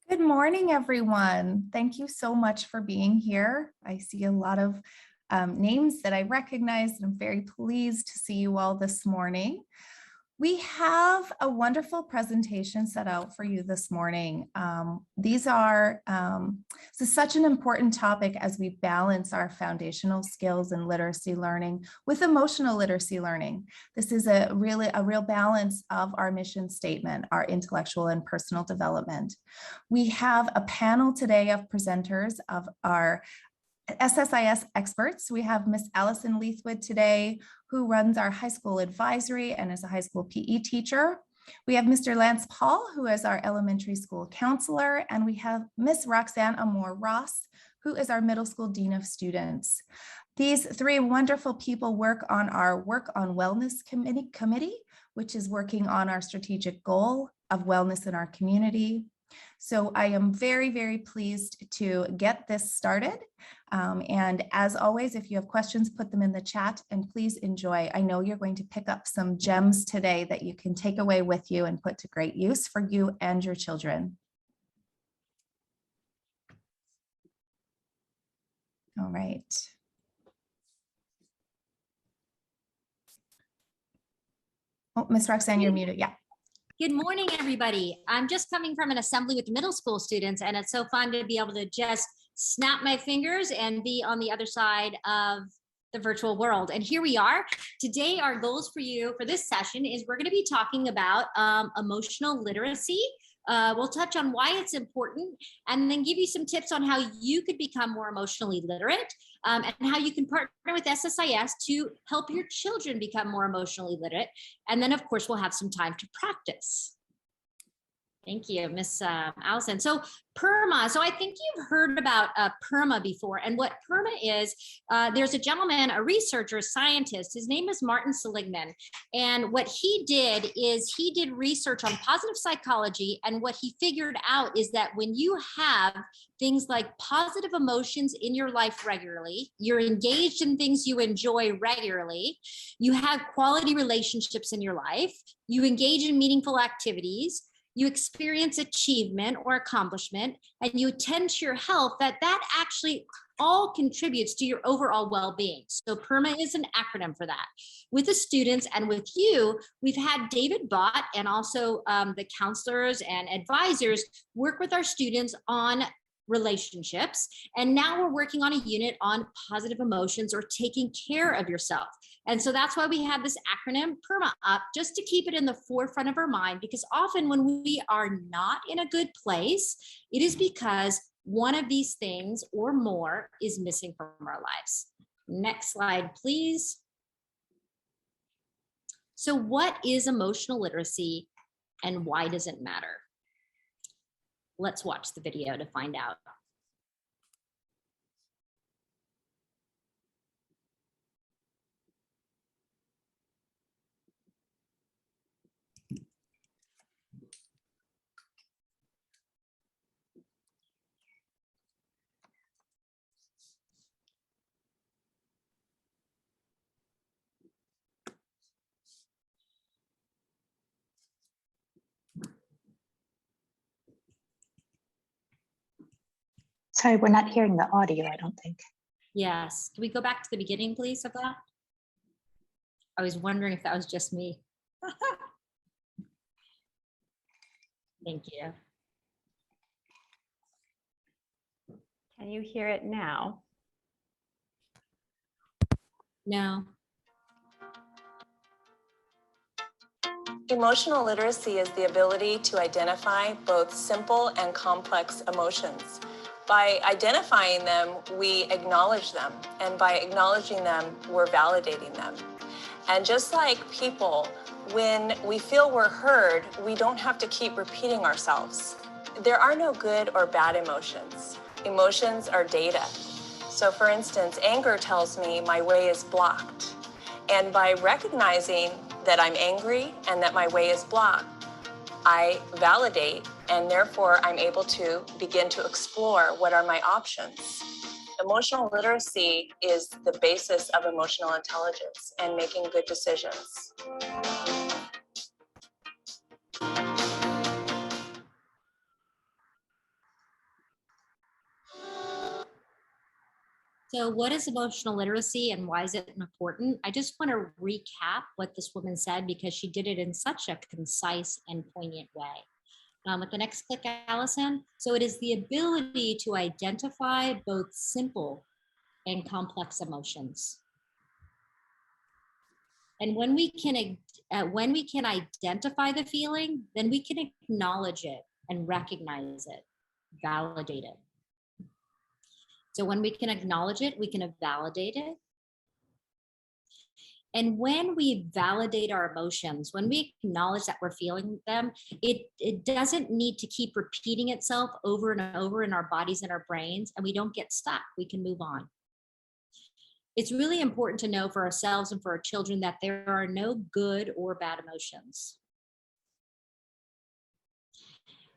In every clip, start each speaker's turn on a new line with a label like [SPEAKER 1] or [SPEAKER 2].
[SPEAKER 1] Good morning, everyone. Thank you so much for being here. I see a lot of names that I recognize, and I'm very pleased to see you all this morning. We have a wonderful presentation set out for you this morning. This is such an important topic as we balance our foundational skills and literacy learning with emotional literacy learning. This is a real balance of our mission statement, our intellectual and personal development. We have a panel today of presenters of our SSIS experts. We have Miss Alison Leathwood today, who runs our high school advisory and is a high school PE teacher. We have Mr. Lance Paul, who is our elementary school counselor, and we have Miss Roxanne Amor-Ross, who is our middle school dean of students. These three wonderful people work on our Work on Wellness committee, which is working on our strategic goal of wellness in our community. So I am very, very pleased to get this started. And as always, if you have questions, put them in the chat and please enjoy. I know you're going to pick up some gems today that you can take away with you and put to great use for you and your children. All right. Oh, Miss Roxanne, you're muted. Yeah.
[SPEAKER 2] Good morning, everybody. I'm just coming from an assembly with middle school students, and it's so fun to be able to just snap my fingers and be on the other side of the virtual world. And here we are. Today, our goals for you for this session is we're going to be talking about emotional literacy. We'll touch on why it's important and then give you some tips on how you could become more emotionally literate and how you can partner with SSIS to help your children become more emotionally literate. And then, of course, we'll have some time to practice. Thank you, Miss Allison. So PERMA, so I think you've heard about PERMA before. And what PERMA is, there's a gentleman, a researcher, a scientist, his name is Martin Seligman. And what he did is he did research on positive psychology. And what he figured out is that when you have things like positive emotions in your life regularly, you're engaged in things you enjoy regularly, you have quality relationships in your life, you engage in meaningful activities, you experience achievement or accomplishment, and you attend to your health, that actually all contributes to your overall well-being. So PERMA is an acronym for that. With the students and with you, we've had David Bott and also the counselors and advisors work with our students on relationships. And now we're working on a unit on positive emotions or taking care of yourself. And so that's why we have this acronym PERMA up, just to keep it in the forefront of our mind, because often when we are not in a good place, it is because one of these things or more is missing from our lives. Next slide, please. So what is emotional literacy and why does it matter? Let's watch the video to find out.
[SPEAKER 3] Sorry, we're not hearing the audio, I don't think.
[SPEAKER 2] Yes. Can we go back to the beginning, please, of that? I was wondering if that was just me. Thank you.
[SPEAKER 4] Can you hear it now?
[SPEAKER 2] No.
[SPEAKER 5] Emotional literacy is the ability to identify both simple and complex emotions. By identifying them, we acknowledge them, and by acknowledging them, we're validating them. And just like people, when we feel we're heard, we don't have to keep repeating ourselves. There are no good or bad emotions. Emotions are data. So for instance, anger tells me my way is blocked. And by recognizing that I'm angry and that my way is blocked, I validate, and therefore I'm able to begin to explore what are my options. Emotional literacy is the basis of emotional intelligence and making good decisions.
[SPEAKER 2] So what is emotional literacy and why is it important? I just want to recap what this woman said because she did it in such a concise and poignant way. With the next click, Allison. So it is the ability to identify both simple and complex emotions. And when we can identify the feeling, then we can acknowledge it and recognize it, validate it. So when we can acknowledge it, we can validate it. And when we validate our emotions, when we acknowledge that we're feeling them, it doesn't need to keep repeating itself over and over in our bodies and our brains, and we don't get stuck. We can move on. It's really important to know for ourselves and for our children that there are no good or bad emotions.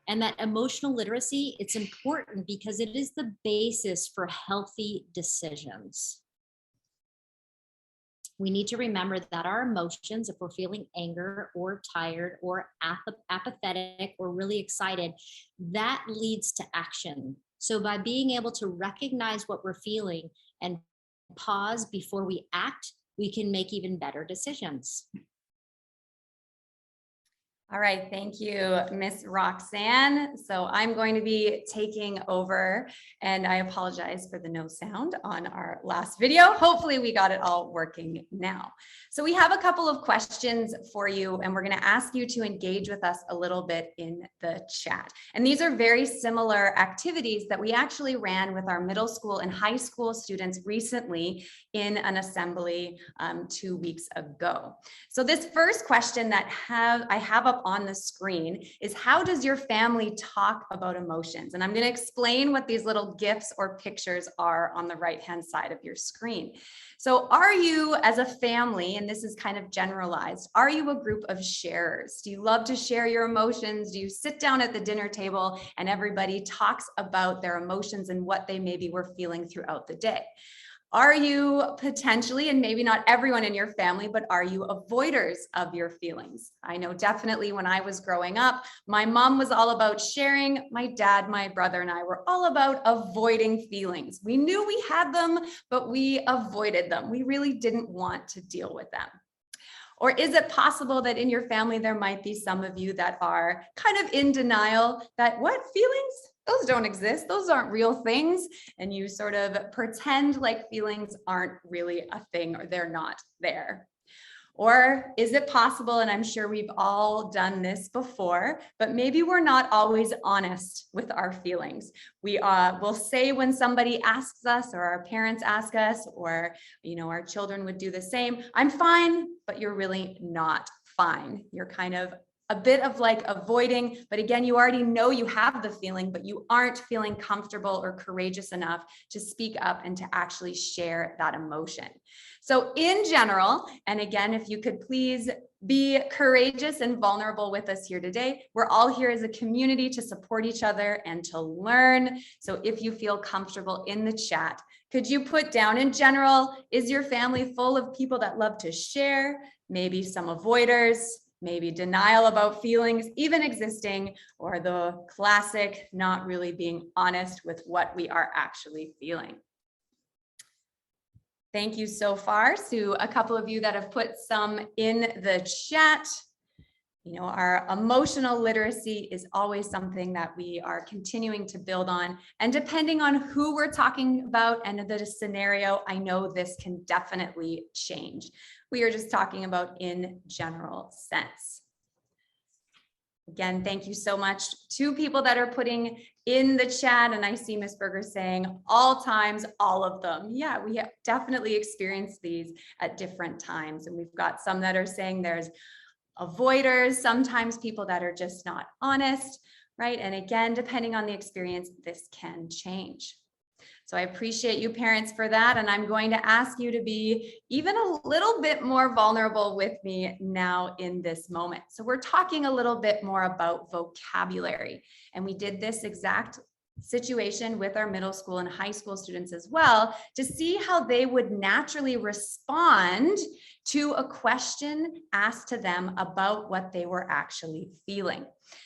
[SPEAKER 2] And that emotional literacy, it's important because it is the basis for healthy decisions. We need to remember that our emotions, if we're feeling anger or tired or apathetic or really excited, that leads to action. So by being able to recognize what we're feeling and pause before we act, we can make even better decisions.
[SPEAKER 6] All right, thank you, Miss Roxanne. So I'm going to be taking over, and I apologize for the no sound on our last video. Hopefully we got it all working now. So we have a couple of questions for you, and we're going to ask you to engage with us a little bit in the chat. And these are very similar activities that we actually ran with our middle school and high school students recently in an assembly 2 weeks ago. So this first question that I have up on the screen is, how does your family talk about emotions? And I'm going to explain what these little GIFs or pictures are on the right-hand side of your screen. So are you, as a family, and this is kind of generalized, are you a group of sharers? Do you love to share your emotions? Do you sit down at the dinner table and everybody talks about their emotions and what they maybe were feeling throughout the day? Are you potentially, and maybe not everyone in your family, but are you avoiders of your feelings? I know definitely when I was growing up, my mom was all about sharing. My dad, my brother, and I were all about avoiding feelings. We knew we had them, but we avoided them. We really didn't want to deal with them. Or is it possible that in your family, there might be some of you that are kind of in denial that what feelings? Those don't exist. Those aren't real things. And you sort of pretend like feelings aren't really a thing or they're not there. Or is it possible, and I'm sure we've all done this before, but maybe we're not always honest with our feelings. We will say when somebody asks us or our parents ask us, or our children would do the same, I'm fine, but you're really not fine. You're kind of a bit of like avoiding, but again, you already know you have the feeling, but you aren't feeling comfortable or courageous enough to speak up and to actually share that emotion. So in general, and again, if you could please be courageous and vulnerable with us here today. We're all here as a community to support each other and to learn. So if you feel comfortable in the chat, could you put down, in general, is your family full of people that love to share? Maybe some avoiders, maybe denial about feelings even existing, or the classic not really being honest with what we are actually feeling. Thank you so far to a couple of you that have put some in the chat. Our emotional literacy is always something that we are continuing to build on. And depending on who we're talking about and the scenario, I know this can definitely change. We are just talking about in general sense. Again, thank you so much to people that are putting in the chat. And I see Ms. Berger saying all times, all of them. Yeah, we have definitely experienced these at different times. And we've got some that are saying there's avoiders, sometimes people that are just not honest, right? And again, depending on the experience, this can change. So I appreciate you parents for that. And I'm going to ask you to be even a little bit more vulnerable with me now in this moment. So we're talking a little bit more about vocabulary. And we did this exact situation with our middle school and high school students as well, to see how they would naturally respond to a question asked to them about what they were actually feeling.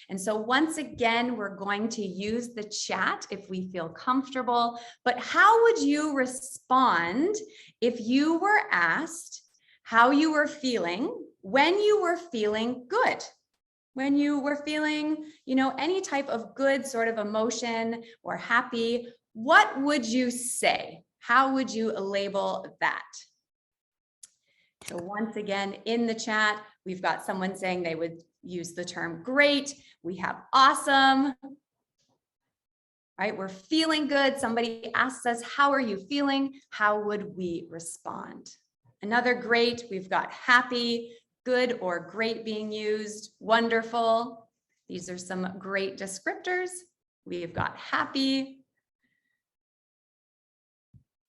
[SPEAKER 6] And so once again, we're going to use the chat if we feel comfortable, but how would you respond if you were asked how you were feeling when you were feeling good? When you were feeling, any type of good sort of emotion or happy, what would you say? How would you label that? So once again, in the chat, we've got someone saying they would use the term great. We have awesome. Right? We're feeling good. Somebody asks us, how are you feeling? How would we respond? Another great, we've got happy, good or great being used, wonderful. These are some great descriptors. We've got happy.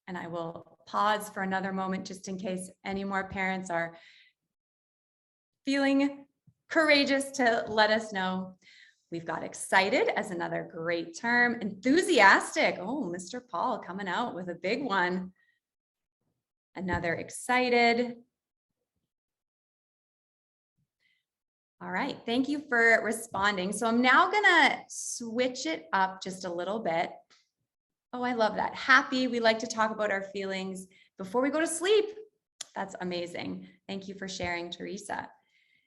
[SPEAKER 6] And I will pause for another moment just in case any more parents are feeling courageous to let us know. We've got excited as another great term. Enthusiastic. Oh, Mr. Paul coming out with a big one. Another excited. All right, thank you for responding. So I'm now gonna switch it up just a little bit. Oh, I love that. Happy, we like to talk about our feelings before we go to sleep. That's amazing. Thank you for sharing, Teresa.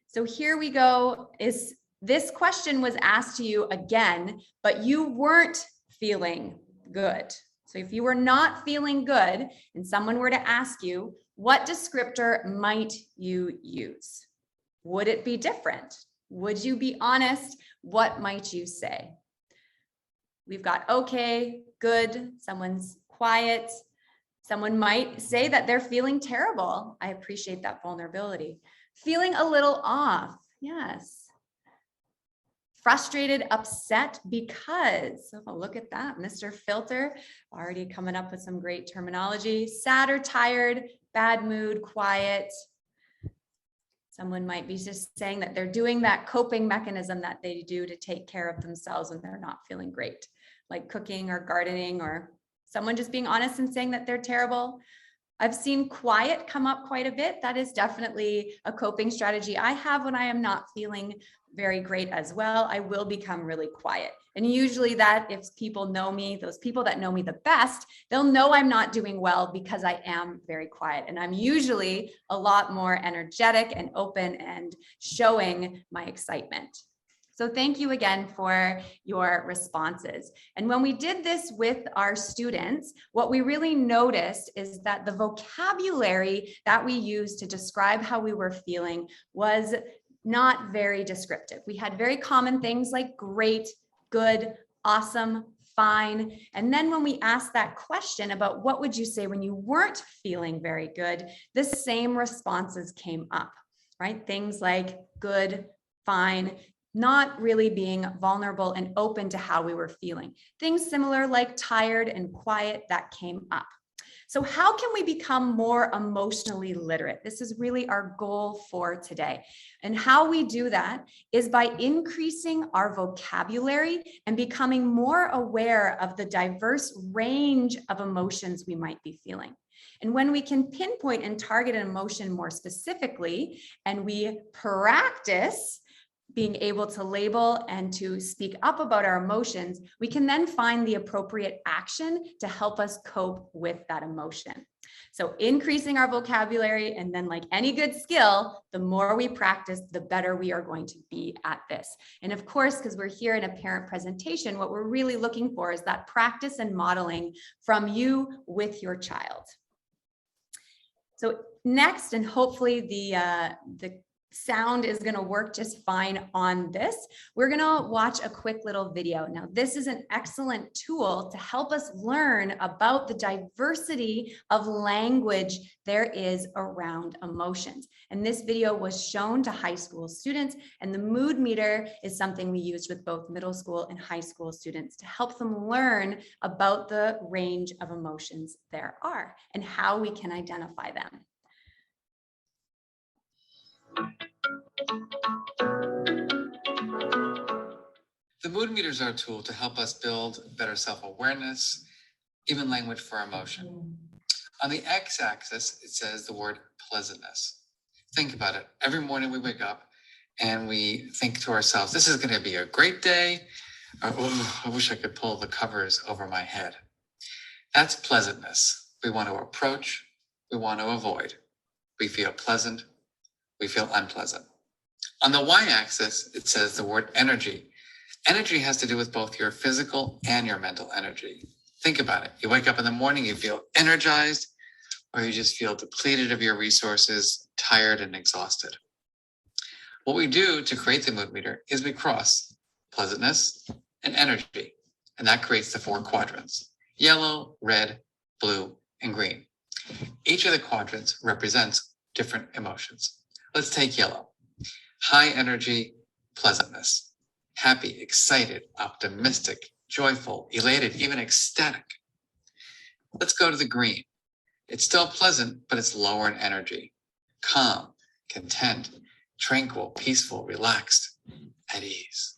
[SPEAKER 6] So here we go. This question was asked to you again, but you weren't feeling good. So if you were not feeling good and someone were to ask you, what descriptor might you use? Would it be different? Would you be honest? What might you say? We've got okay, good, someone's quiet. Someone might say that they're feeling terrible. I appreciate that vulnerability. Feeling a little off, yes. Frustrated, upset because, oh, look at that, Mr. Filter, already coming up with some great terminology. Sad or tired, bad mood, quiet. Someone might be just saying that they're doing that coping mechanism that they do to take care of themselves when they're not feeling great, like cooking or gardening, or someone just being honest and saying that they're terrible. I've seen quiet come up quite a bit. That is definitely a coping strategy I have when I am not feeling very great as well. I will become really quiet. And usually that, if people know me, those people that know me the best, they'll know I'm not doing well because I am very quiet. And I'm usually a lot more energetic and open and showing my excitement. So thank you again for your responses. And when we did this with our students, what we really noticed is that the vocabulary that we used to describe how we were feeling was not very descriptive. We had very common things like great, good, awesome, fine. And then when we asked that question about what would you say when you weren't feeling very good, the same responses came up, right? Things like good, fine, not really being vulnerable and open to how we were feeling. Things similar like tired and quiet that came up. So how can we become more emotionally literate? This is really our goal for today. And how we do that is by increasing our vocabulary and becoming more aware of the diverse range of emotions we might be feeling. And when we can pinpoint and target an emotion more specifically, and we practice being able to label and to speak up about our emotions, we can then find the appropriate action to help us cope with that emotion. So increasing our vocabulary, and then like any good skill, the more we practice, the better we are going to be at this. And of course, because we're here in a parent presentation, what we're really looking for is that practice and modeling from you with your child. So next, and hopefully the sound is going to work just fine on this, we're going to watch a quick little video. Now, this is an excellent tool to help us learn about the diversity of language there is around emotions. And this video was shown to high school students, and the mood meter is something we used with both middle school and high school students to help them learn about the range of emotions there are and how we can identify them.
[SPEAKER 7] The The mood meters are a tool to help us build better self-awareness, even language for emotion. On the x-axis, it says the word pleasantness. Think about it. Every morning we wake up and we think to ourselves, this is going to be a great day. Or, oh, I wish I could pull the covers over my head. That's pleasantness. We want to approach, we want to avoid. We feel pleasant, we feel unpleasant. On the y-axis, it says the word energy. Energy has to do with both your physical and your mental energy. Think about it. You wake up in the morning, you feel energized, or you just feel depleted of your resources, tired and exhausted. What we do to create the mood meter is we cross pleasantness and energy, and that creates the 4 quadrants: yellow, red, blue, and green. Each of the quadrants represents different emotions. Let's take yellow. High energy, pleasantness. Happy, excited, optimistic, joyful, elated, even ecstatic. Let's go to the green. It's still pleasant, but it's lower in energy. Calm, content, tranquil, peaceful, relaxed, at ease.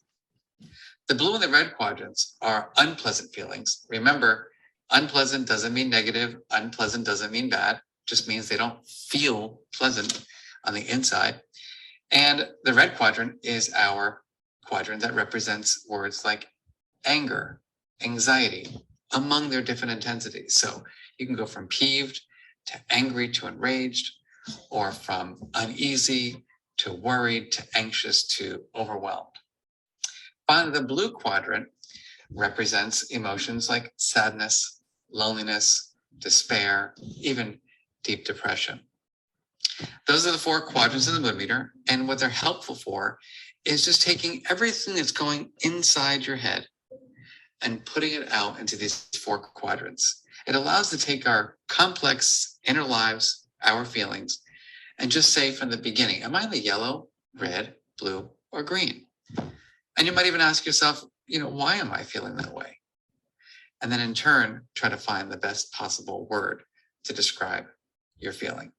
[SPEAKER 7] The blue and the red quadrants are unpleasant feelings. Remember, unpleasant doesn't mean negative. Unpleasant doesn't mean bad. Just means they don't feel pleasant on the inside. And the red quadrant is our quadrant that represents words like anger, anxiety, among their different intensities. So you can go from peeved to angry to enraged, or from uneasy to worried to anxious to overwhelmed. Finally, the blue quadrant represents emotions like sadness, loneliness, despair, even deep depression. Those are the 4 quadrants of the mood meter, and what they're helpful for is just taking everything that's going inside your head and putting it out into these 4 quadrants. It allows us to take our complex inner lives, our feelings, and just say from the beginning, am I in the yellow, red, blue, or green? And you might even ask yourself, why am I feeling that way? And then in turn, try to find the best possible word to describe your feeling.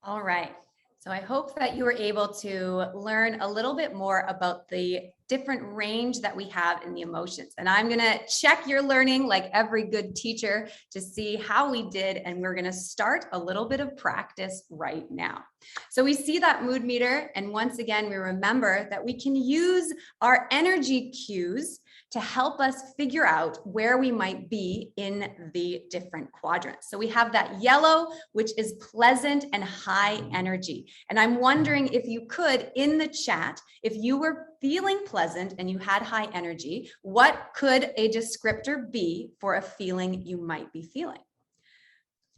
[SPEAKER 6] All right. So I hope that you were able to learn a little bit more about the different range that we have in the emotions. And I'm going to check your learning like every good teacher to see how we did. And we're going to start a little bit of practice right now. So we see that mood meter. And once again, we remember that we can use our energy cues to help us figure out where we might be in the different quadrants. So we have that yellow, which is pleasant and high energy. And I'm wondering if you could, in the chat, if you were feeling pleasant and you had high energy, what could a descriptor be for a feeling you might be feeling?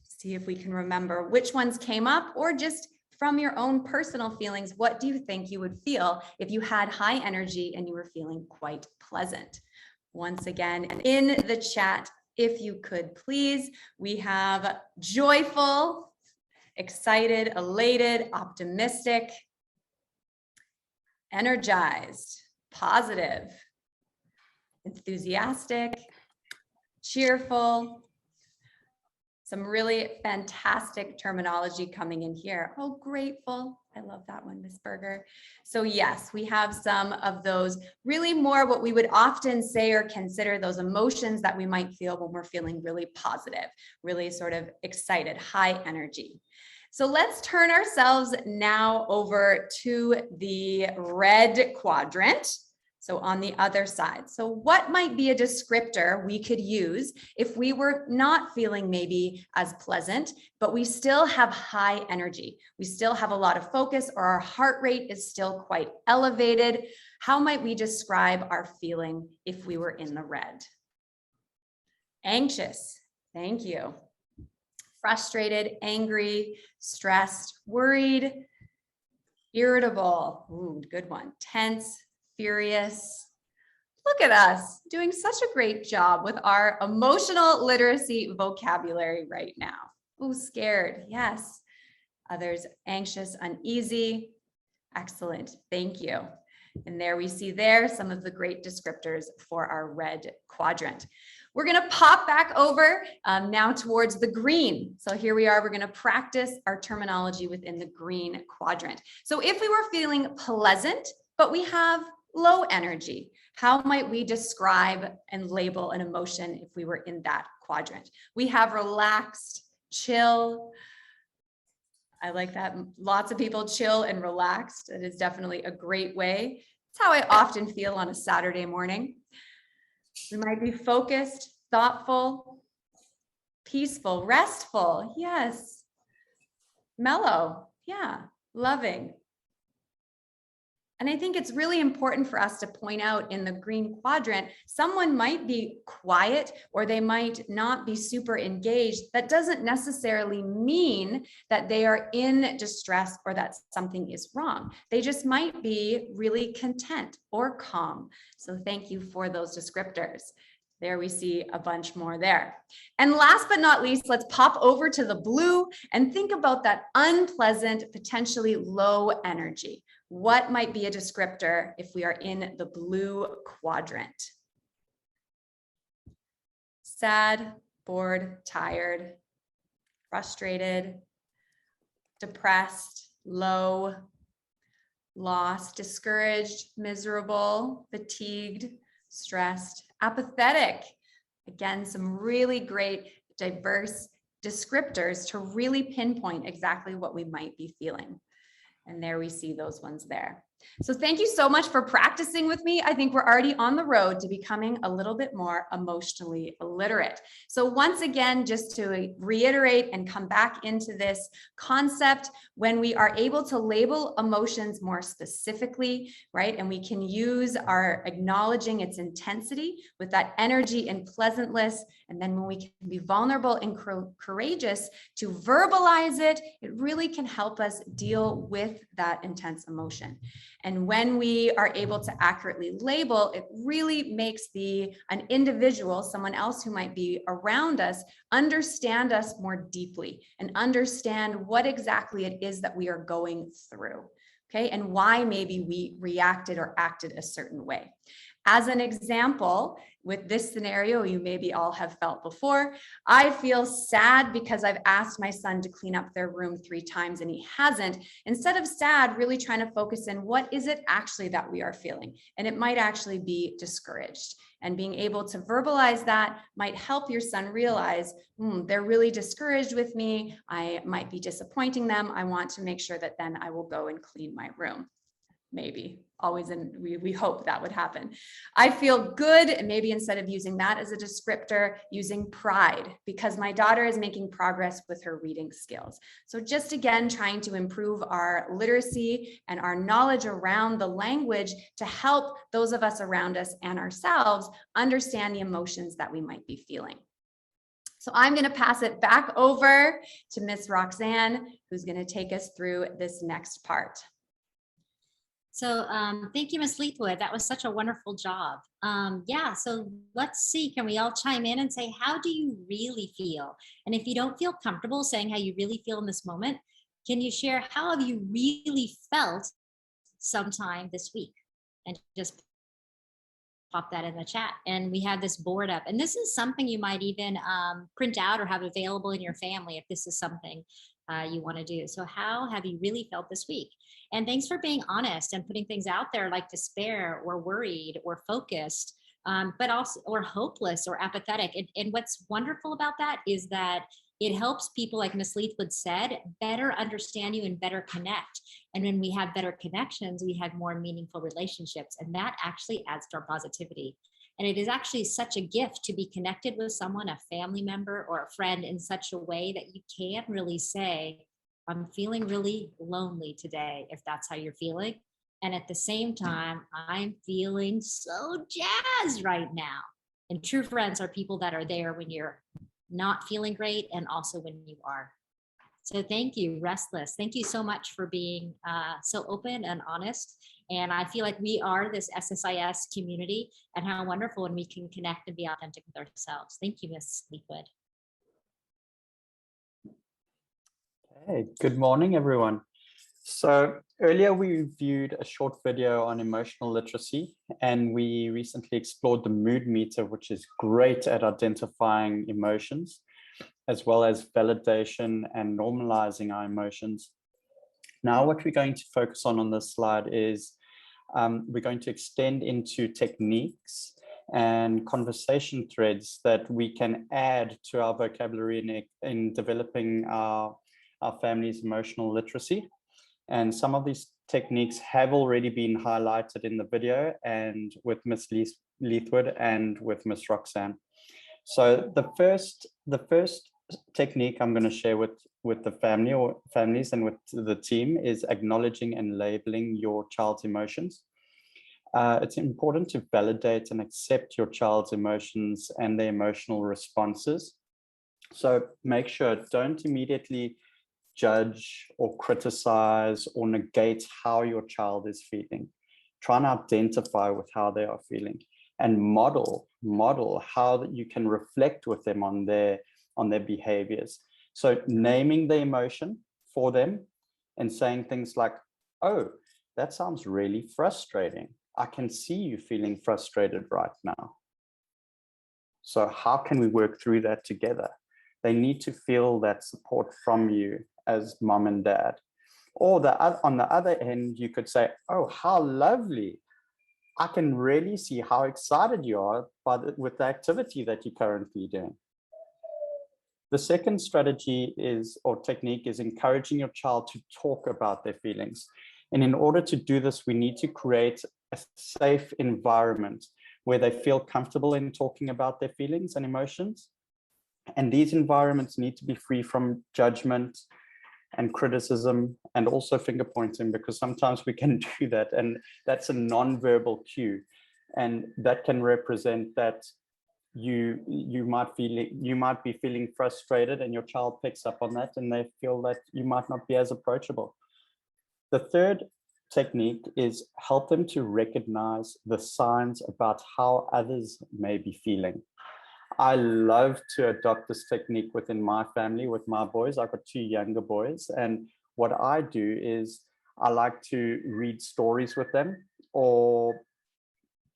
[SPEAKER 6] See if we can remember which ones came up, or just from your own personal feelings, what do you think you would feel if you had high energy and you were feeling quite pleasant? Once again, in the chat, if you could please, we have joyful, excited, elated, optimistic, energized, positive, enthusiastic, cheerful. Some really fantastic terminology coming in here. Oh, grateful. I love that one, Miss Berger. So yes, we have some of those really more what we would often say or consider those emotions that we might feel when we're feeling really positive, really sort of excited, high energy. So let's turn ourselves now over to the red quadrant. So on the other side. So what might be a descriptor we could use if we were not feeling maybe as pleasant, but we still have high energy? We still have a lot of focus, or our heart rate is still quite elevated. How might we describe our feeling if we were in the red? Anxious. Thank you. Frustrated, angry, stressed, worried, irritable. Ooh, good one. Tense, furious. Look at us doing such a great job with our emotional literacy vocabulary right now. Oh, scared. Yes. Others anxious, uneasy. Excellent. Thank you. And there we see there some of the great descriptors for our red quadrant. We're going to pop back over now towards the green. So here we are, we're going to practice our terminology within the green quadrant. So if we were feeling pleasant, but we have low energy, how might we describe and label an emotion if we were in that quadrant? We have relaxed, chill. I like that. Lots of people chill and relaxed. It is definitely a great way. It's how I often feel on a Saturday morning. We might be focused, thoughtful, peaceful, restful. Yes. Mellow. Yeah. Loving. And I think it's really important for us to point out in the green quadrant, someone might be quiet or they might not be super engaged. That doesn't necessarily mean that they are in distress or that something is wrong. They just might be really content or calm. So thank you for those descriptors. There we see a bunch more there. And last but not least, let's pop over to the blue and think about that unpleasant, potentially low energy. What might be a descriptor if we are in the blue quadrant? Sad, bored, tired, frustrated, depressed, low, lost, discouraged, miserable, fatigued, stressed, apathetic. Again, some really great diverse descriptors to really pinpoint exactly what we might be feeling. And there we see those ones there. So thank you so much for practicing with me. I think we're already on the road to becoming a little bit more emotionally literate. So once again, just to reiterate and come back into this concept, when we are able to label emotions more specifically, right? And we can use our acknowledging its intensity with that energy and pleasantness. And then when we can be vulnerable and courageous to verbalize it, it really can help us deal with that intense emotion. And when we are able to accurately label, it really makes an individual, someone else who might be around us, understand us more deeply and understand what exactly it is that we are going through, okay? And why maybe we reacted or acted a certain way. As an example, with this scenario, you maybe all have felt before, I feel sad because I've asked my son to clean up their room 3 times and he hasn't. Instead of sad, really trying to focus in what is it actually that we are feeling? And it might actually be discouraged. And being able to verbalize that might help your son realize, they're really discouraged with me. I might be disappointing them. I want to make sure that then I will go and clean my room. Maybe always, and we hope that would happen. I feel good, and maybe instead of using that as a descriptor, using pride, because my daughter is making progress with her reading skills. So just again, trying to improve our literacy and our knowledge around the language to help those of us around us and ourselves understand the emotions that we might be feeling. So I'm going to pass it back over to Miss Roxanne, who's going to take us through this next part.
[SPEAKER 2] So thank you, Ms. Leathwood. That was such a wonderful job. Yeah, so let's see, can we all chime in and say, how do you really feel? And if you don't feel comfortable saying how you really feel in this moment, can you share how have you really felt sometime this week? And just pop that in the chat. And we have this board up. And this is something you might even print out or have available in your family if this is something you want to do. So how have you really felt this week? And thanks for being honest and putting things out there like despair or worried or focused, but also or hopeless or apathetic. And what's wonderful about that is that it helps people, like Ms. Leathwood said, better understand you and better connect. And when we have better connections, we have more meaningful relationships. And that actually adds to our positivity. And it is actually such a gift to be connected with someone, a family member or a friend, in such a way that you can really say, I'm feeling really lonely today, if that's how you're feeling. And at the same time, I'm feeling so jazzed right now. And true friends are people that are there when you're not feeling great and also when you are. So thank you, Restless. Thank you so much for being so open and honest. And I feel like we are this SSIS community, and how wonderful when we can connect and be authentic with ourselves. Thank you, Ms. Leathwood.
[SPEAKER 8] Hey, good morning, everyone. So earlier we viewed a short video on emotional literacy, and we recently explored the mood meter, which is great at identifying emotions, as well as validation and normalizing our emotions. Now, what we're going to focus on this slide is we're going to extend into techniques and conversation threads that we can add to our vocabulary in developing our family's emotional literacy. And some of these techniques have already been highlighted in the video and with Miss Leathwood and with Miss Roxanne. So the first technique I'm going to share with the family or families and with the team is acknowledging and labeling your child's emotions. It's important to validate and accept your child's emotions and their emotional responses. So make sure, don't immediately judge or criticize or negate how your child is feeling. Try and identify with how they are feeling and model how that you can reflect with them on their behaviors. So naming the emotion for them and saying things like, oh, that sounds really frustrating. I can see you feeling frustrated right now. So how can we work through that together? They need to feel that support from you as mom and dad. Or on the other end, you could say, oh, how lovely. I can really see how excited you are with the activity that you're currently doing. The second strategy or technique is encouraging your child to talk about their feelings. And in order to do this, we need to create a safe environment where they feel comfortable in talking about their feelings and emotions. And these environments need to be free from judgment and criticism and also finger pointing, because sometimes we can do that, and that's a non-verbal cue, and that can represent that you might be feeling frustrated, and your child picks up on that and they feel that you might not be as approachable. The third technique is help them to recognize the signs about how others may be feeling. I love to adopt this technique within my family with my boys. I've got 2 younger boys, and what I do is I like to read stories with them or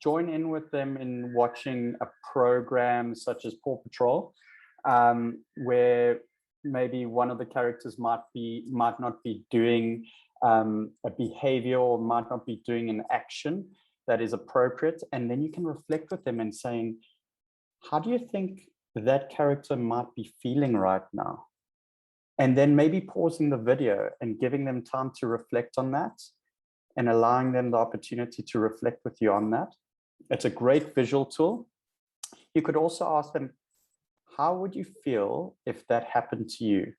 [SPEAKER 8] join in with them in watching a program such as Paw Patrol, where maybe one of the characters might not be doing a behavior or might not be doing an action that is appropriate. And then you can reflect with them and saying, how do you think that character might be feeling right now? And then maybe pausing the video and giving them time to reflect on that and allowing them the opportunity to reflect with you on that. It's a great visual tool. You could also ask them, how would you feel if that happened to you?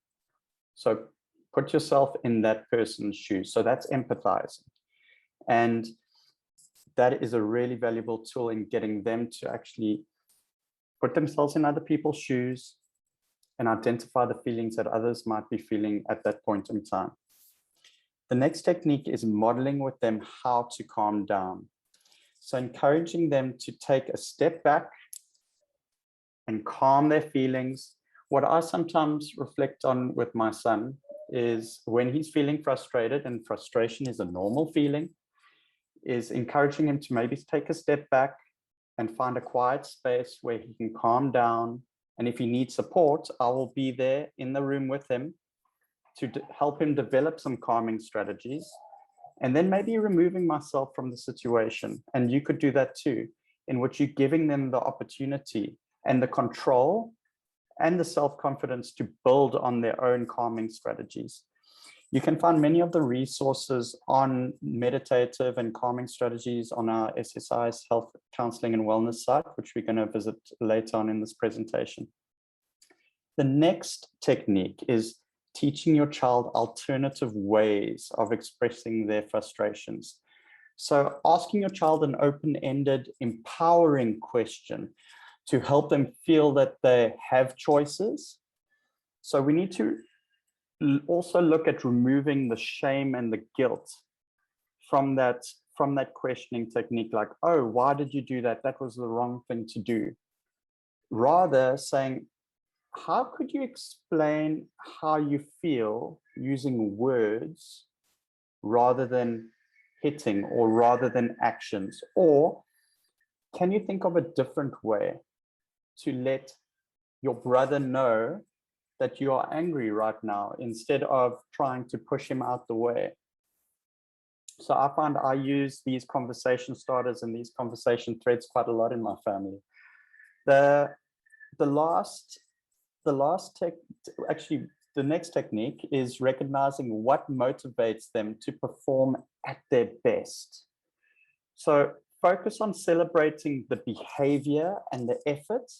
[SPEAKER 8] So put yourself in that person's shoes. So that's empathizing. And that is a really valuable tool in getting them to actually put themselves in other people's shoes and identify the feelings that others might be feeling at that point in time. The next technique is modeling with them how to calm down. So encouraging them to take a step back and calm their feelings. What I sometimes reflect on with my son is when he's feeling frustrated, and frustration is a normal feeling, is encouraging him to maybe take a step back and find a quiet space where he can calm down. And if he needs support, I will be there in the room with him to help him develop some calming strategies, and then maybe removing myself from the situation. And you could do that too, in which you're giving them the opportunity and the control and the self-confidence to build on their own calming strategies. You can find many of the resources on meditative and calming strategies on our SSIS Health Counseling and Wellness site, which we're going to visit later on in this presentation. The next technique is teaching your child alternative ways of expressing their frustrations. So asking your child an open-ended, empowering question to help them feel that they have choices. So we need to also look at removing the shame and the guilt from that questioning technique, like, oh, why did you do that? That was the wrong thing to do. Rather saying, how could you explain how you feel using words rather than hitting or rather than actions? Or can you think of a different way to let your brother know that you are angry right now instead of trying to push him out the way? So I find I use these conversation starters and these conversation threads quite a lot in my family. The next technique is recognizing what motivates them to perform at their best. So focus on celebrating the behavior and the effort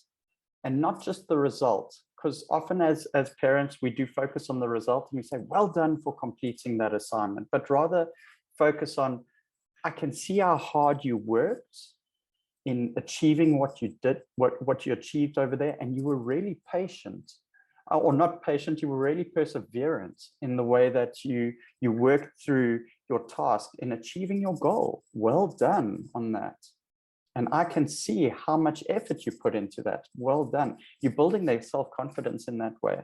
[SPEAKER 8] and not just the result. Because often as parents, we do focus on the result and we say, well done for completing that assignment, but rather focus on, I can see how hard you worked in achieving what you did, what you achieved over there, and you were really patient, or not patient, you were really perseverant in the way that you worked through your task in achieving your goal. Well done on that. And I can see how much effort you put into that. Well done. You're building their self-confidence in that way.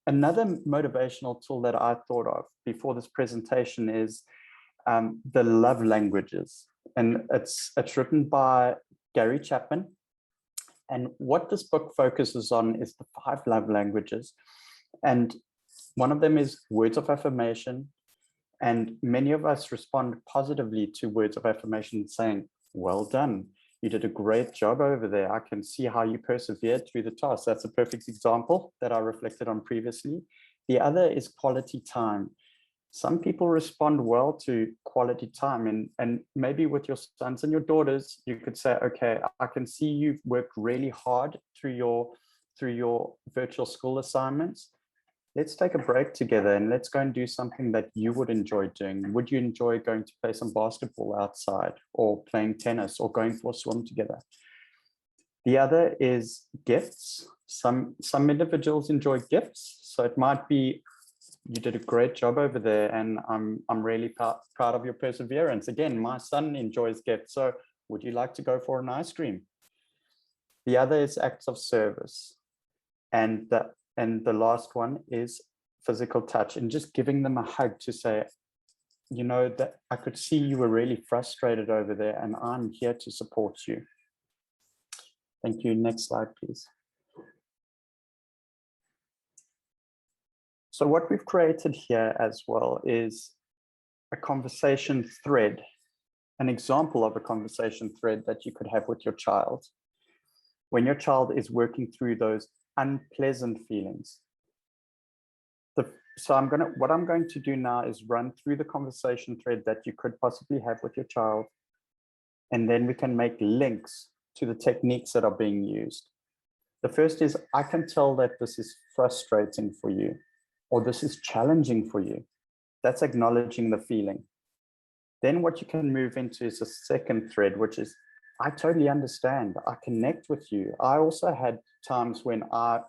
[SPEAKER 8] Another motivational tool that I thought of before this presentation is the love languages. And it's written by Gary Chapman. And what this book focuses on is the 5 love languages. And one of them is words of affirmation. And many of us respond positively to words of affirmation saying, well done. You did a great job over there. I can see how you persevered through the task. That's a perfect example that I reflected on previously. The other is quality time. Some people respond well to quality time, and maybe with your sons and your daughters, you could say, okay, I can see you've worked really hard through your virtual school assignments. Let's take a break together and let's go and do something that you would enjoy doing. Would you enjoy going to play some basketball outside, or playing tennis, or going for a swim together? The other is gifts. Some individuals enjoy gifts. So it might be, you did a great job over there and I'm really proud of your perseverance. Again, my son enjoys gifts. So would you like to go for an ice cream? The other is acts of service. And the last one is physical touch, and just giving them a hug to say, you know, that I could see you were really frustrated over there and I'm here to support you. Thank you. Next slide, please. So what we've created here as well is a conversation thread, an example of a conversation thread that you could have with your child when your child is working through those unpleasant feelings. So what I'm going to do now is run through the conversation thread that you could possibly have with your child, and then we can make links to the techniques that are being used. The first is, I can tell that this is frustrating for you, or this is challenging for you. That's acknowledging the feeling. Then what you can move into is a second thread, which is, I totally understand. I connect with you. I also had times when I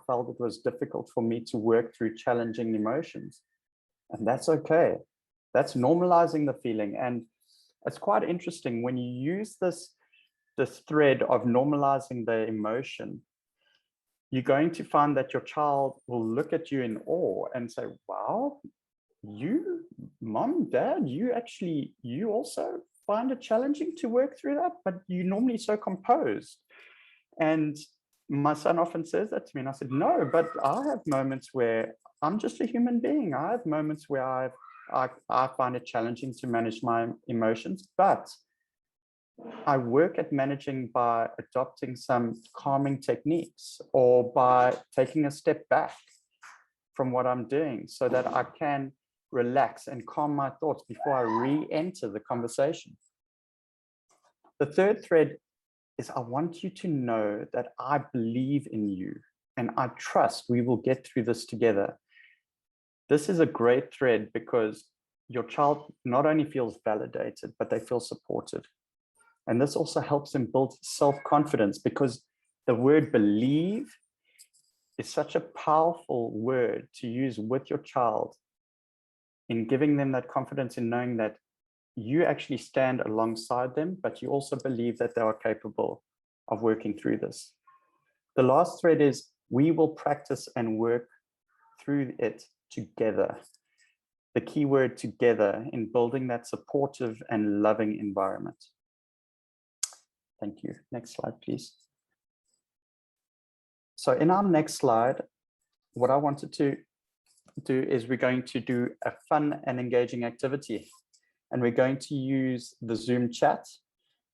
[SPEAKER 8] felt it was difficult for me to work through challenging emotions. And that's okay. That's normalizing the feeling. And it's quite interesting when you use this thread of normalizing the emotion, you're going to find that your child will look at you in awe and say, wow, you, mom, dad, you also find it challenging to work through that, but you're normally so composed. And my son often says that to me, and I said, no, but I have moments where I'm just a human being. I have moments where I find it challenging to manage my emotions, but I work at managing by adopting some calming techniques, or by taking a step back from what I'm doing so that I can relax and calm my thoughts before I re-enter the conversation. The third thread is, I want you to know that I believe in you and I trust we will get through this together. This is a great thread because your child not only feels validated, but they feel supported. And this also helps them build self-confidence, because the word believe is such a powerful word to use with your child in giving them that confidence in knowing that you actually stand alongside them, but you also believe that they are capable of working through this. The last thread is, we will practice and work through it together. the key word together in building that supportive and loving environment. Thank you. Next slide, please. So in our next slide, what I wanted to do is we're going to do a fun and engaging activity, and we're going to use the Zoom chat.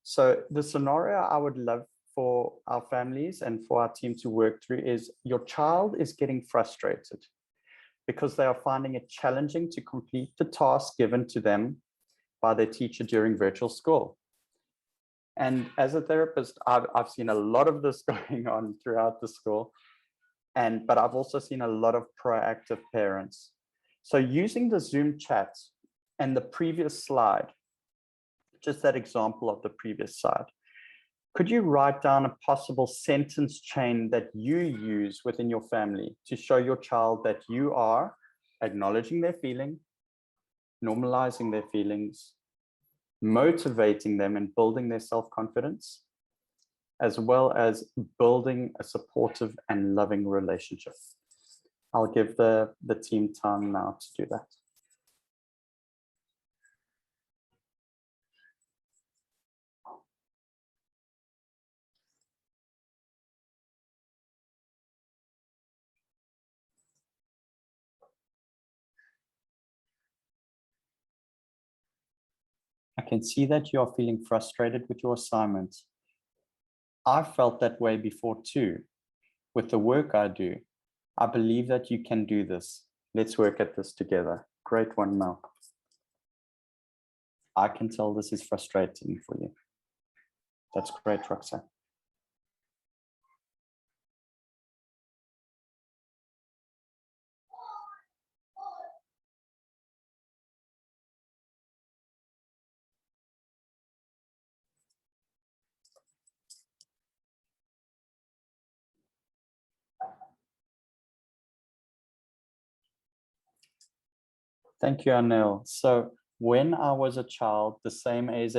[SPEAKER 8] So the scenario I would love for our families and for our team to work through is your child is getting frustrated because they are finding it challenging to complete the task given to them by their teacher during virtual school. And as a therapist, I've seen a lot of this going on throughout the school, but I've also seen a lot of proactive parents. So using the Zoom chat and the previous slide, just that example of the previous slide, could you write down a possible sentence chain that you use within your family to show your child that you are acknowledging their feeling, normalizing their feelings, motivating them and building their self-confidence, as well as building a supportive and loving relationship? I'll give the team time now to do that. I can see that you are feeling frustrated with your assignment. I felt that way before too. With the work I do, I believe that you can do this. Let's work at this together. Great one, Mel. I can tell this is frustrating for you. That's great, Roxanne. Thank you, Anil. So when I was a child, the same age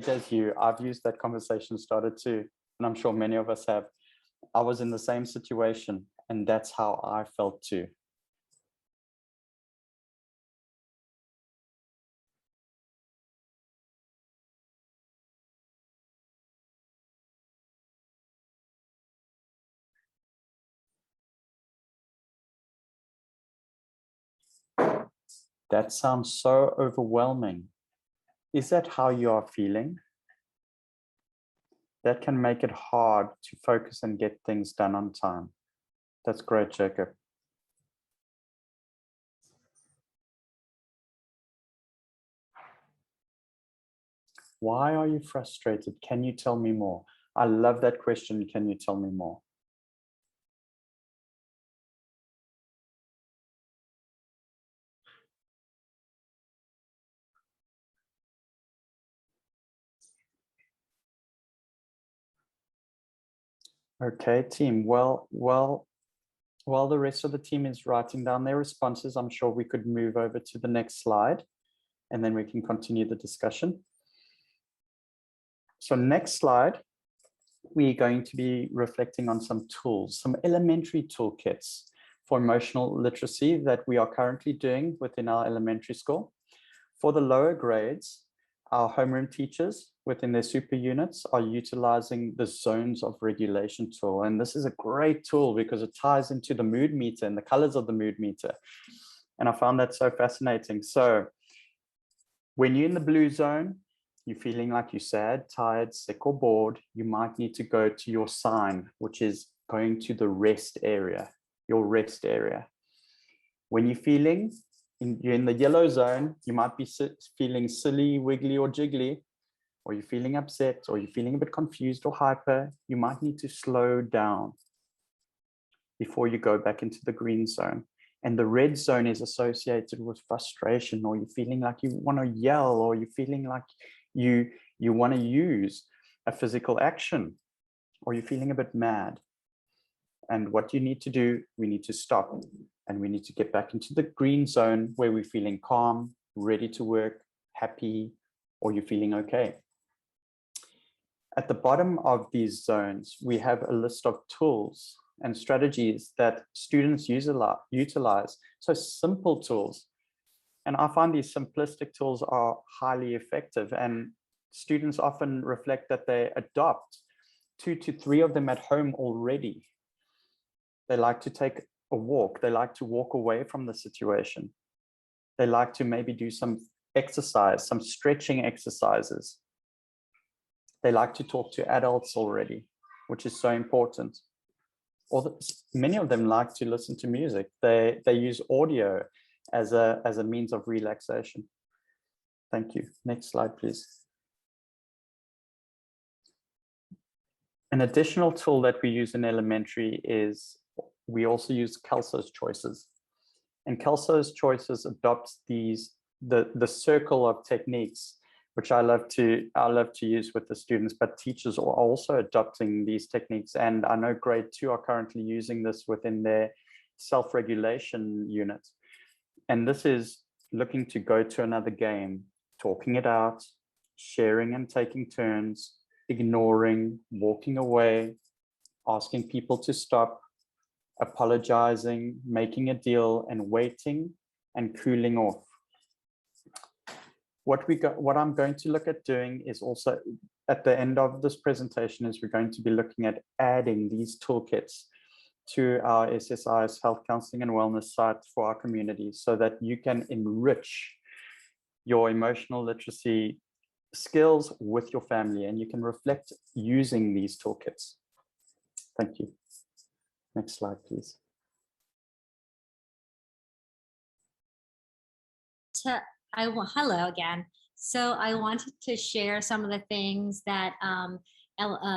[SPEAKER 8] as you, I've used that conversation started too, and I'm sure many of us have. I was in the same situation, and that's how I felt too. That sounds so overwhelming. Is that how you are feeling? That can make it hard to focus and get things done on time. That's great, Jacob. Why are you frustrated? Can you tell me more? I love that question. Can you tell me more? Okay, team. Well, while the rest of the team is writing down their responses, I'm sure we could move over to the next slide, and then we can continue the discussion. So next slide, we're going to be reflecting on some tools, some elementary toolkits for emotional literacy that we are currently doing within our elementary school. For the lower grades, our homeroom teachers within their super units are utilizing the zones of regulation tool. And this is a great tool because it ties into the mood meter and the colors of the mood meter. And I found that so fascinating. So when you're in the blue zone, you're feeling like you're sad, tired, sick, or bored, you might need to go to your sign, which is going to the rest area, your rest area. When you're feeling, you're in the yellow zone, you might be feeling silly, wiggly, or jiggly, or you're feeling upset, or you're feeling a bit confused or hyper. You might need to slow down before you go back into the green zone. And the red zone is associated with frustration, or you're feeling like you want to yell, or you're feeling like you want to use a physical action, or you're feeling a bit mad. And what you need to do, we need to stop, and we need to get back into the green zone where we're feeling calm, ready to work, happy, or you're feeling okay. At the bottom of these zones, we have a list of tools and strategies that students utilize. So simple tools And I find these simplistic tools are highly effective, and students often reflect that they adopt 2 to 3 of them at home already. They like to take a walk. They like to walk away from the situation. They like to maybe do some exercise, some stretching exercises. They like to talk to adults already, which is so important. Many of them like to listen to music. They use audio as a means of relaxation. Thank you. Next slide, please. An additional tool that we use in elementary is we also use Kelso's choices. And Kelso's choices adopts the circle of techniques, which I love to use with the students, but teachers are also adopting these techniques. And I know grade 2 are currently using this within their self-regulation unit. And this is looking to go to another game, talking it out, sharing and taking turns, ignoring, walking away, asking people to stop, apologizing, making a deal, and waiting and cooling off. What I'm going to look at doing is also at the end of this presentation is we're going to be looking at adding these toolkits to our SSIS Health Counseling and Wellness site for our community so that you can enrich your emotional literacy skills with your family, and you can reflect using these toolkits. Thank you. Next slide, please.
[SPEAKER 2] Hello again. So I wanted to share some of the things that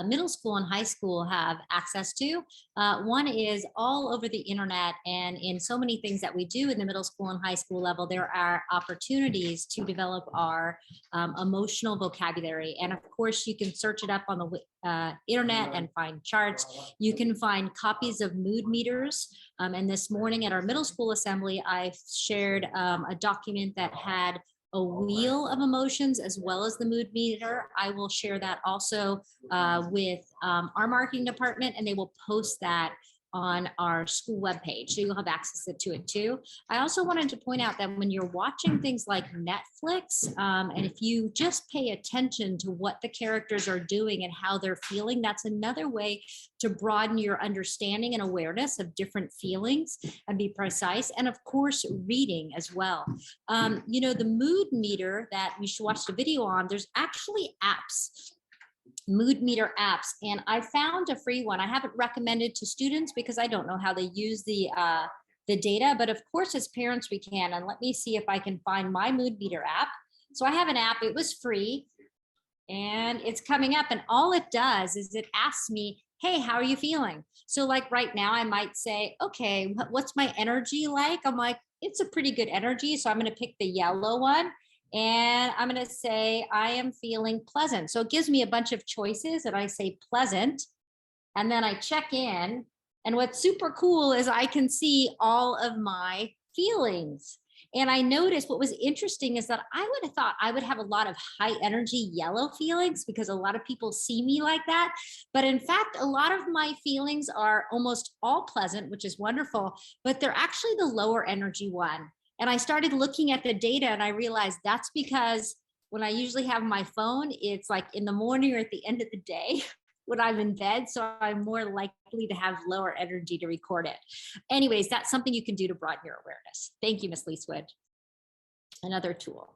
[SPEAKER 2] middle school and high school have access to. One is all over the internet, and in so many things that we do in the middle school and high school level, there are opportunities to develop our emotional vocabulary. And of course, you can search it up on the internet and find charts. You can find copies of mood meters. And this morning at our middle school assembly, I shared a document that had a wheel of emotions as well as the mood meter. I will share that also with our marketing department, and they will post that on our school webpage, so you'll have access to it too. I also wanted to point out that when you're watching things like Netflix, and if you just pay attention to what the characters are doing and how they're feeling, that's another way to broaden your understanding and awareness of different feelings and be precise. And of course, reading as well. You know, the mood meter that we should watch the video on, there's actually apps, mood meter apps, and I found a free one. I haven't recommended to students because I don't know how they use the data, but of course as parents we can. And let me see if I can find my mood meter app. So I have an app, it was free, and it's coming up, and all it does is it asks me, hey, how are you feeling? So like right now I might say, okay, what's my energy like? I'm like, it's a pretty good energy, so I'm going to pick the yellow one. And I'm going to say, I am feeling pleasant. So it gives me a bunch of choices, and I say pleasant. And then I check in. And what's super cool is I can see all of my feelings. And I noticed what was interesting is that I would have thought I would have a lot of high energy yellow feelings because a lot of people see me like that. But in fact, a lot of my feelings are almost all pleasant, which is wonderful, but they're actually the lower energy one. And I started looking at the data, and I realized that's because when I usually have my phone, it's like in the morning or at the end of the day when I'm in bed. So I'm more likely to have lower energy to record it. Anyways, that's something you can do to broaden your awareness. Thank you, Ms. Leathwood. Another tool.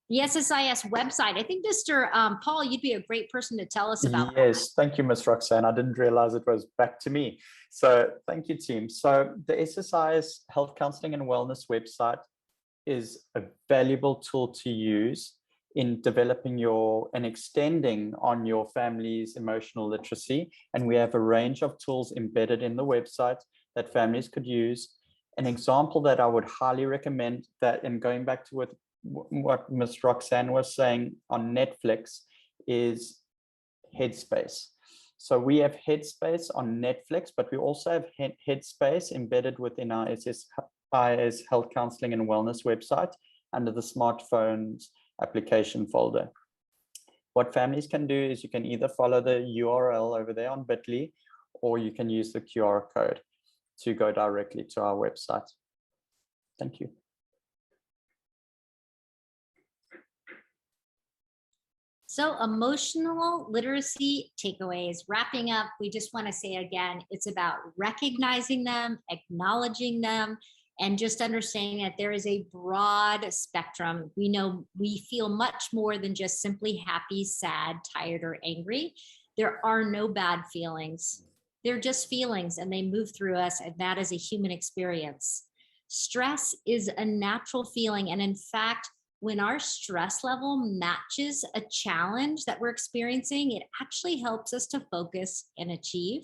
[SPEAKER 2] The SSIS website. I think Mr. Paul, you'd be a great person to tell us about that.
[SPEAKER 8] Yes, thank you, Ms. Roxanne. I didn't realize it was back to me. So thank you, team. So the SSIS Health Counseling and Wellness website is a valuable tool to use in developing and extending on your family's emotional literacy. And we have a range of tools embedded in the website that families could use. An example that I would highly recommend, that, and going back to what Ms. Roxanne was saying on Netflix, is Headspace. So we have Headspace on Netflix, but we also have Headspace embedded within our SSIS Health Counseling and Wellness website under the smartphones application folder. What families can do is you can either follow the URL over there on bit.ly, or you can use the QR code. to go directly to our website. Thank you.
[SPEAKER 2] So emotional literacy takeaways. Wrapping up, we just want to say again, it's about recognizing them, acknowledging them, and just understanding that there is a broad spectrum. We know we feel much more than just simply happy, sad, tired, or angry. There are no bad feelings. They're just feelings and they move through us, and that is a human experience. Stress is a natural feeling, and in fact, when our stress level matches a challenge that we're experiencing, it actually helps us to focus and achieve.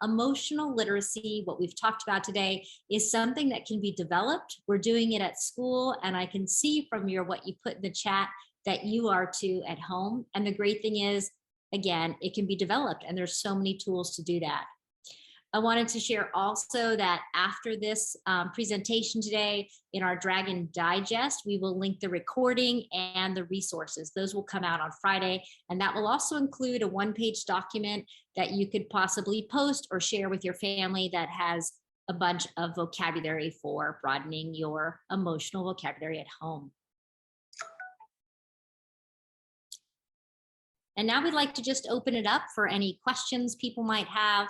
[SPEAKER 2] Emotional literacy, what we've talked about today, is something that can be developed. We're doing it at school, and I can see from what you put in the chat that you are too at home. And the great thing is, again, it can be developed, and there's so many tools to do that. I wanted to share also that after this presentation today, in our Dragon Digest, we will link the recording and the resources. Those will come out on Friday, and that will also include a one-page document that you could possibly post or share with your family that has a bunch of vocabulary for broadening your emotional vocabulary at home. And now we'd like to just open it up for any questions people might have.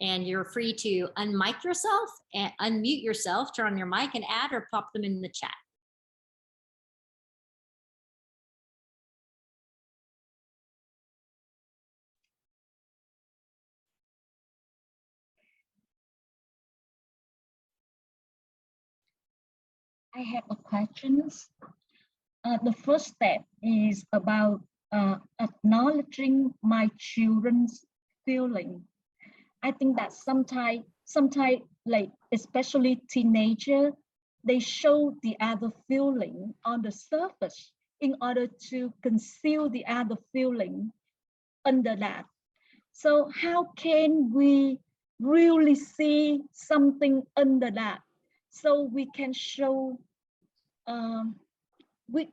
[SPEAKER 2] And you're free to unmic yourself and unmute yourself, turn on your mic and add or pop them in the chat.
[SPEAKER 9] I have a question. The first step is about acknowledging my children's feeling. I think that sometimes like especially teenager, they show the other feeling on the surface in order to conceal the other feeling under that. So how can we really see something under that so we can show we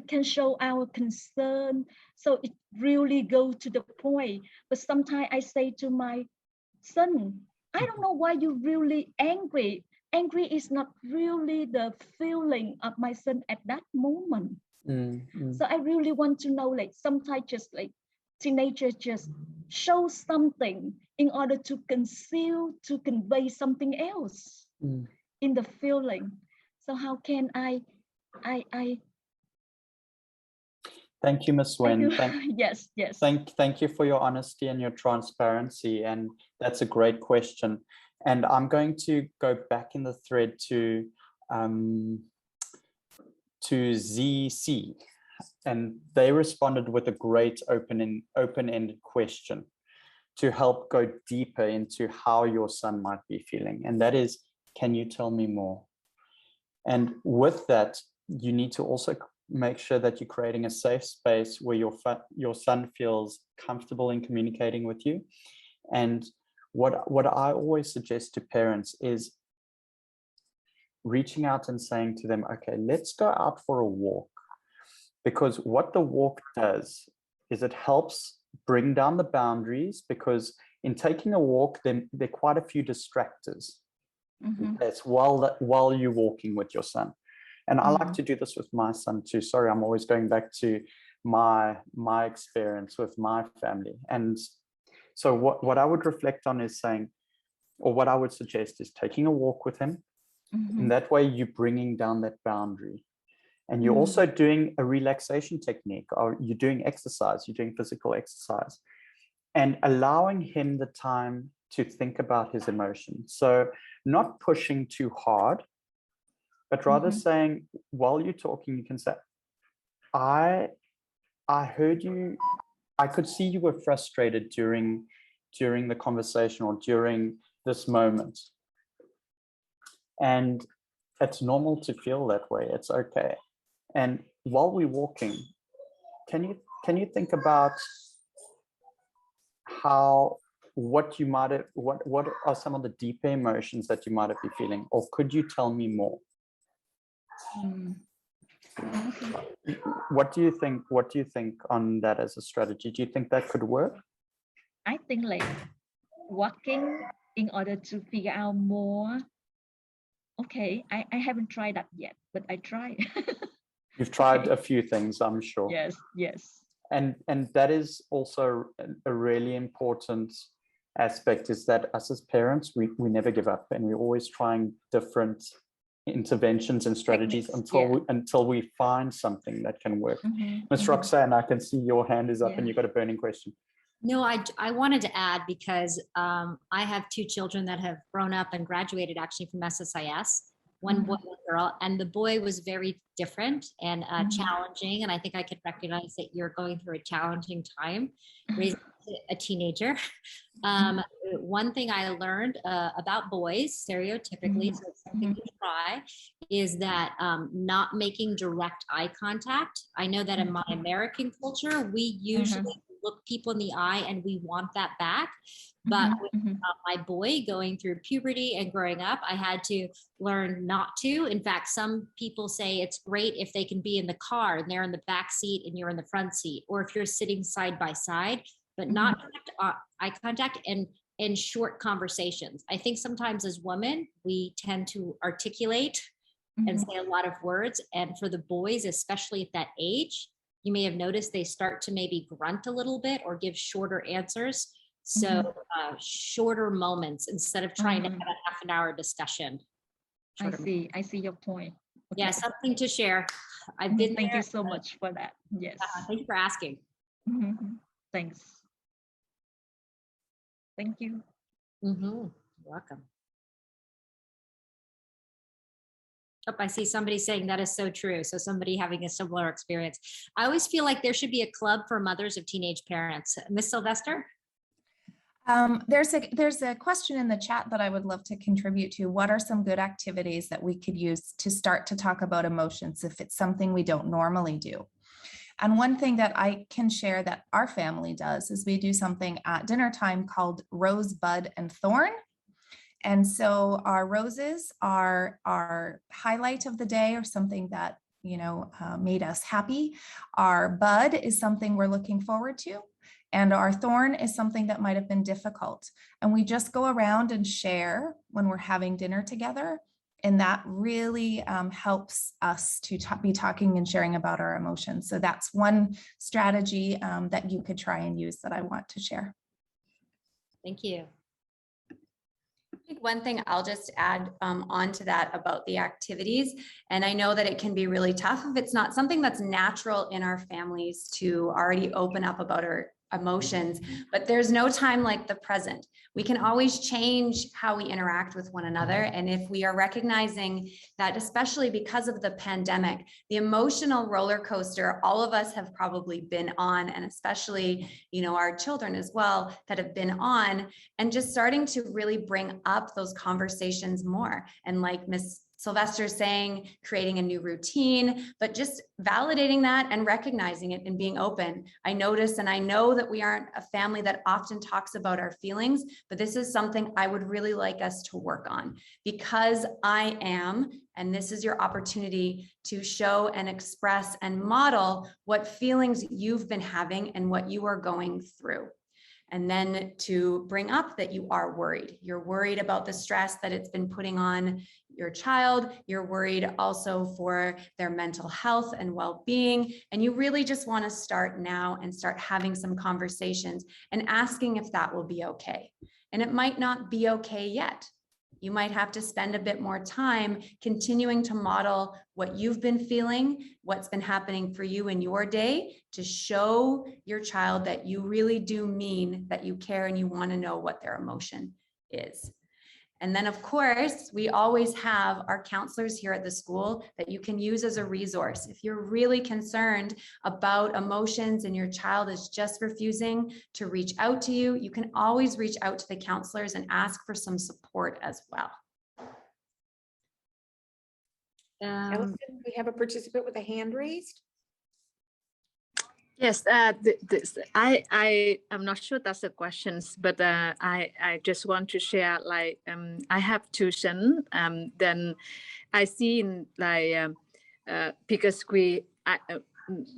[SPEAKER 9] can show our concern, so it really go to the point. But sometimes I say to my son, I don't know why you're really angry. Angry is not really the feeling of my son at that moment. So I really want to know, like sometimes just like teenagers just show something in order to conceal, to convey something else in the feeling. So how can I
[SPEAKER 8] Thank you, Ms. Wen.
[SPEAKER 9] Yes.
[SPEAKER 8] Thank you for your honesty and your transparency. And that's a great question. And I'm going to go back in the thread to ZC. And they responded with a great open-ended question to help go deeper into how your son might be feeling. And that is, can you tell me more? And with that, you need to also make sure that you're creating a safe space where your son feels comfortable in communicating with you. And what I always suggest to parents is reaching out and saying to them, okay, let's go out for a walk. Because what the walk does is it helps bring down the boundaries, because in taking a walk, there are quite a few distractors. That's while you're walking with your son. And I like to do this with my son too. Sorry, I'm always going back to my experience with my family. And so what I would reflect on is saying, or what I would suggest is taking a walk with him. And that way you're bringing down that boundary. And you're also doing a relaxation technique, or you're doing exercise, you're doing physical exercise, and allowing him the time to think about his emotions. So not pushing too hard, but rather saying, while you're talking, you can say, I heard you, I could see you were frustrated during the conversation or during this moment. And it's normal to feel that way, it's okay. And while we're walking, can you think about what are some of the deeper emotions that you might have been feeling, or could you tell me more? What do you think on that as a strategy? Do you think that could work?
[SPEAKER 9] I think like walking in order to figure out more. Okay, I haven't tried that yet, but I try.
[SPEAKER 8] You've tried
[SPEAKER 9] Okay.
[SPEAKER 8] a few things, I'm sure.
[SPEAKER 9] Yes, yes.
[SPEAKER 8] And that is also a really important aspect, is that us as parents, we never give up, and we're always trying different interventions and strategies
[SPEAKER 9] Techniques,
[SPEAKER 8] until we find something that can work. Ms. Roxanne, I can see your hand is up and you've got a burning question.
[SPEAKER 2] No, I wanted to add because I have two children that have grown up and graduated actually from SSIS, one boy, one girl, and the boy was very different and challenging. And I think I could recognize that you're going through a challenging time raising a teenager. One thing I learned about boys, stereotypically, so it's something to try, is that not making direct eye contact. I know that in my American culture, we usually look people in the eye and we want that back. But with my boy going through puberty and growing up, I had to learn not to. In fact, some people say it's great if they can be in the car and they're in the back seat and you're in the front seat, or if you're sitting side by side, but not direct eye contact and short conversations. I think sometimes as women, we tend to articulate and say a lot of words. And for the boys, especially at that age, you may have noticed they start to maybe grunt a little bit or give shorter answers. So shorter moments instead of trying to have a half an hour discussion.
[SPEAKER 9] I see your point. Okay.
[SPEAKER 2] Yeah, something to share. I've been
[SPEAKER 9] Thank
[SPEAKER 2] there.
[SPEAKER 9] you so much for that. Yes.
[SPEAKER 2] Thank you for asking.
[SPEAKER 9] Thanks. Thank you.
[SPEAKER 2] You're welcome. Oh, I see somebody saying that is so true. So somebody having a similar experience. I always feel like there should be a club for mothers of teenage parents. Miss Sylvester?
[SPEAKER 1] There's a question in the chat that I would love to contribute to. What are some good activities that we could use to start to talk about emotions if it's something we don't normally do? And one thing that I can share that our family does is we do something at dinner time called Rose, Bud, and Thorn. And so our roses are our highlight of the day, or something that, made us happy. Our bud is something we're looking forward to. And our thorn is something that might have been difficult. And we just go around and share when we're having dinner together. And that really helps us to be talking and sharing about our emotions. So that's one strategy that you could try and use that I want to share.
[SPEAKER 2] Thank you.
[SPEAKER 6] I think one thing I'll just add on to that about the activities, and I know that it can be really tough if it's not something that's natural in our families to already open up about our emotions, but there's no time like the present. We can always change how we interact with one another. And if we are recognizing that, especially because of the pandemic, the emotional roller coaster, all of us have probably been on, and especially, our children as well that have been on, and just starting to really bring up those conversations more. And like Ms. Sylvester saying, creating a new routine, but just validating that and recognizing it and being open. I notice, and I know that we aren't a family that often talks about our feelings, but this is something I would really like us to work on, because I am, and this is your opportunity to show and express and model what feelings you've been having and what you are going through. And then to bring up that you are worried. You're worried about the stress that it's been putting on your child. You're worried also for their mental health and well-being. And you really just want to start now and start having some conversations and asking if that will be okay. And it might not be okay yet. You might have to spend a bit more time continuing to model what you've been feeling, what's been happening for you in your day, to show your child that you really do mean that you care and you want to know what their emotion is. And then, of course, we always have our counselors here at the school that you can use as a resource. If you're really concerned about emotions and your child is just refusing to reach out to you, you can always reach out to the counselors and ask for some support as well.
[SPEAKER 10] Alison, we have a participant with a hand raised.
[SPEAKER 11] Yes, I'm not sure that's the questions, but I just want to share, like, I have tuition, then I see in, like, because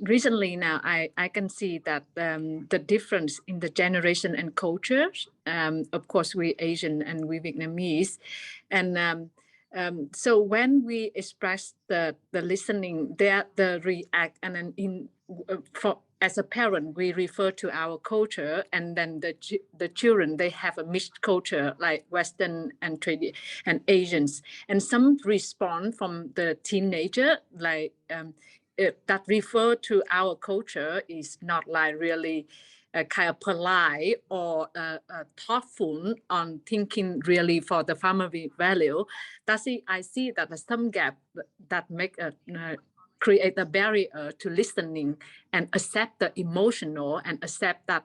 [SPEAKER 11] recently now I can see that the difference in the generation and cultures, of course we Asian and we Vietnamese, and so when we express the listening, the react, and then as a parent we refer to our culture, and then the children, they have a mixed culture like Western and Asians, and some respond from the teenager like that refer to our culture is not like really kind of polite or thoughtful on thinking really for the family value. I see that there's some gap that make create a barrier to listening and accept the emotional and accept that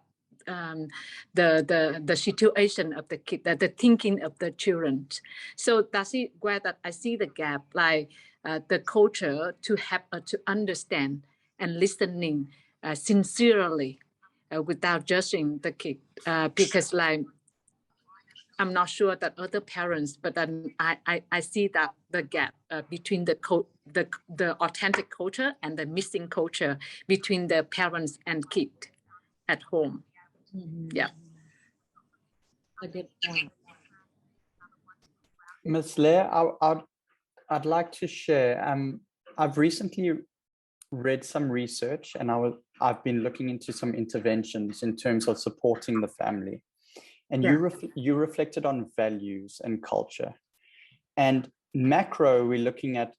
[SPEAKER 11] the situation of the kid, the thinking of the children. So that's it where that I see the gap, like the culture to have to understand and listening sincerely without judging the kid, because like I'm not sure that other parents, but then I see that the gap between the authentic culture and the missing culture between the parents and kid at home. Yeah.
[SPEAKER 2] A good point.
[SPEAKER 8] Ms. Leah, I'd like to share. I've recently read some research, and I've been looking into some interventions in terms of supporting the family. And you reflected on values and culture. And macro, we're looking at